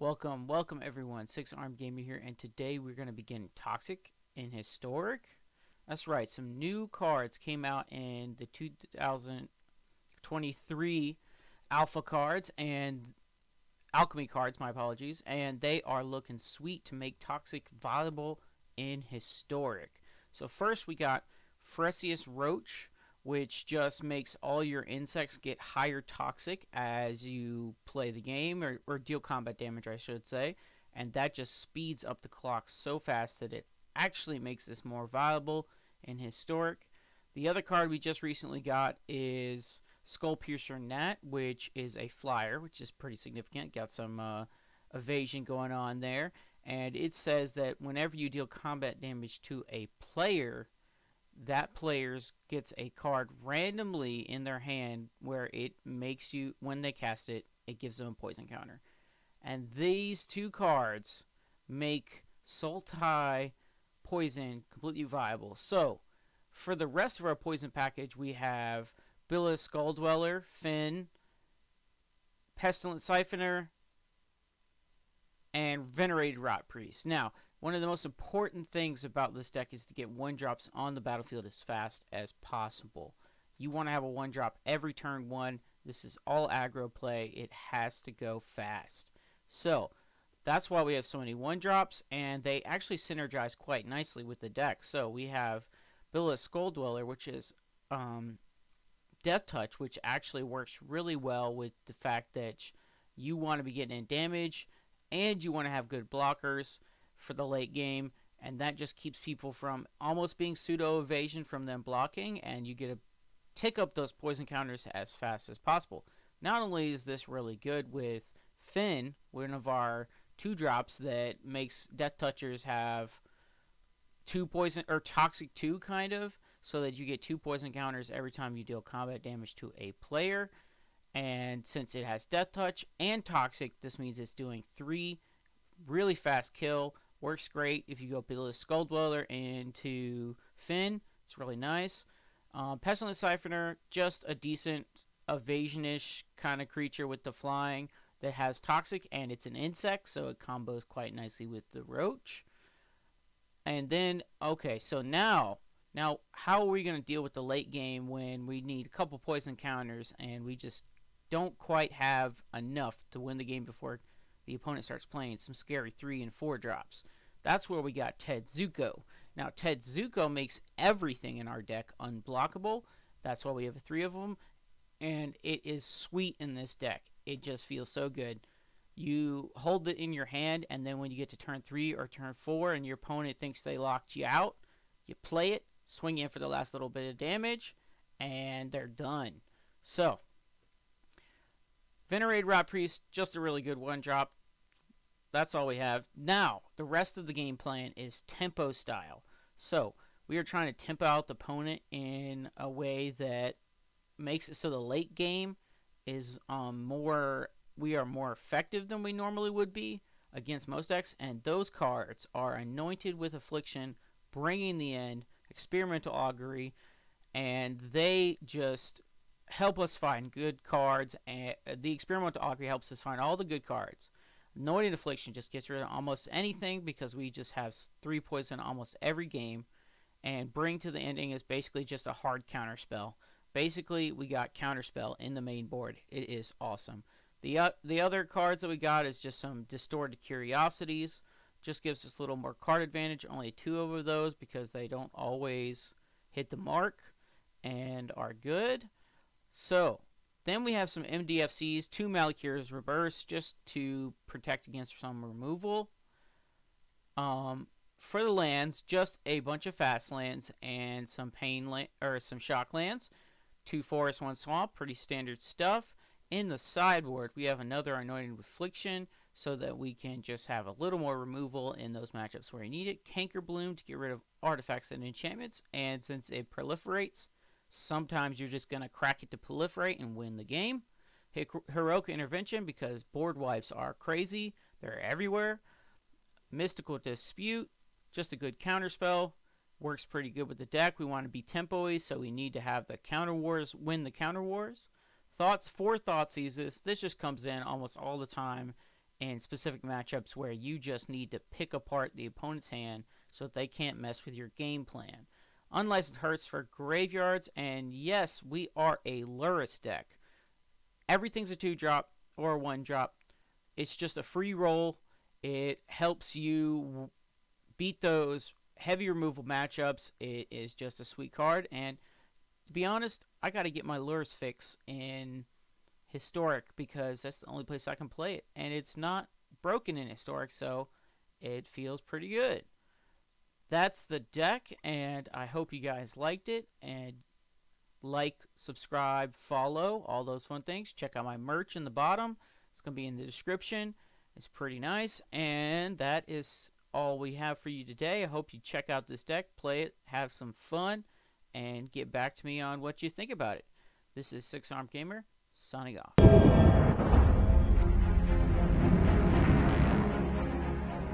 Welcome everyone. Six Armed Gamer here, and today we're going to begin Toxic in Historic. That's right, some new cards came out in the 2023 Alpha cards and Alchemy cards, my apologies, and they are looking sweet to make Toxic viable in Historic. So first we got Fresius Roach, which just makes all your insects get higher toxic as you play the game, or deal combat damage, I should say. And that just speeds up the clock so fast that it actually makes this more viable in Historic. The other card we just recently got is Skull Piercer Gnat, which is a flyer, which is pretty significant. Got some evasion going on there. And it says that whenever you deal combat damage to a player, that player gets a card randomly in their hand where it makes you, when they cast it, it gives them a poison counter. And these two cards make Sultai Poison completely viable. So, for the rest of our poison package, we have Billis Skull Dweller, Finn, Pestilent Siphoner, and Venerated Rot Priest. Now, one of the most important things about this deck is to get 1-drops on the battlefield as fast as possible. You want to have a 1-drop every turn 1. This is all aggro play. It has to go fast. So, that's why we have so many 1-drops, and they actually synergize quite nicely with the deck. So, we have Billis Skull Dweller, which is Death Touch, which actually works really well with the fact that you want to be getting in damage, and you want to have good blockers for the late game, and that just keeps people from almost being pseudo evasion from them blocking, and you get to take up those poison counters as fast as possible. Not only is this really good with Finn, one of our 2-drops that makes Death Touchers have 2 poison, or Toxic 2 kind of, so that you get 2 poison counters every time you deal combat damage to a player. And since it has Death Touch and Toxic, this means it's doing 3 really fast kill. Works great if you go Billis Skull Dweller into Finn. It's really nice. Pestilent Siphoner, just a decent evasion-ish kind of creature with the flying that has Toxic, and it's an insect, so it combos quite nicely with the Roach. And then, okay, so now how are we going to deal with the late game when we need a couple poison counters and we just don't quite have enough to win the game before the opponent starts playing some scary 3 and 4 drops? That's where we got Ted Zuko. Now, Ted Zuko makes everything in our deck unblockable. That's why we have 3 of them, and it is sweet in this deck. It just feels so good. You hold it in your hand, and then when you get to turn 3 or turn 4 and your opponent thinks they locked you out, you play it, swing in for the last little bit of damage, and they're done. So, Venerated Rot Priest, just a really good 1-drop. That's all we have. Now, the rest of the game plan is tempo style. So, we are trying to tempo out the opponent in a way that makes it so the late game is we are more effective than we normally would be against most decks, and those cards are Anointed with Affliction, Bringing the End, Experimental Augury, and they just help us find good cards. And the Experimental Augury helps us find all the good cards. Anointed Affliction just gets rid of almost anything because we just have 3 poison almost every game. And Bring to the Ending is basically just a hard counter spell. Basically, we got counterspell in the main board. It is awesome. The other cards that we got is just some Distorted Curiosities. Just gives us a little more card advantage. Only 2 of those because they don't always hit the mark and are good. So, then we have some MDFCs, 2 Malakir's Reverse, just to protect against some removal. For the lands, just a bunch of fast lands and some some shock lands. 2 forest, 1 swamp, pretty standard stuff. In the sideboard, we have another Anointed Affliction, so that we can just have a little more removal in those matchups where you need it. Canker Bloom to get rid of artifacts and enchantments, and since it proliferates, sometimes you're just going to crack it to proliferate and win the game. Heroic Intervention, because board wipes are crazy. They're everywhere. Mystical Dispute, just a good counterspell. Works pretty good with the deck. We want to be tempo-y, so we need to have the counter wars, win the counter wars. Thoughts for Thoughtseizes. This just comes in almost all the time in specific matchups where you just need to pick apart the opponent's hand so that they can't mess with your game plan. Unlicensed Hearths for graveyards, and yes, we are a Lurrus deck. Everything's a 2-drop or a 1-drop. It's just a free roll. It helps you beat those heavy removal matchups. It is just a sweet card, and to be honest, I got to get my Lurrus fix in Historic because that's the only place I can play it, and it's not broken in Historic, so it feels pretty good. That's the deck, and I hope you guys liked it, and like, subscribe, follow, all those fun things. Check out my merch in the bottom. It's going to be in the description. It's pretty nice, and that is all we have for you today. I hope you check out this deck, play it, have some fun, and get back to me on what you think about it. This is Six Armed Gamer, signing off.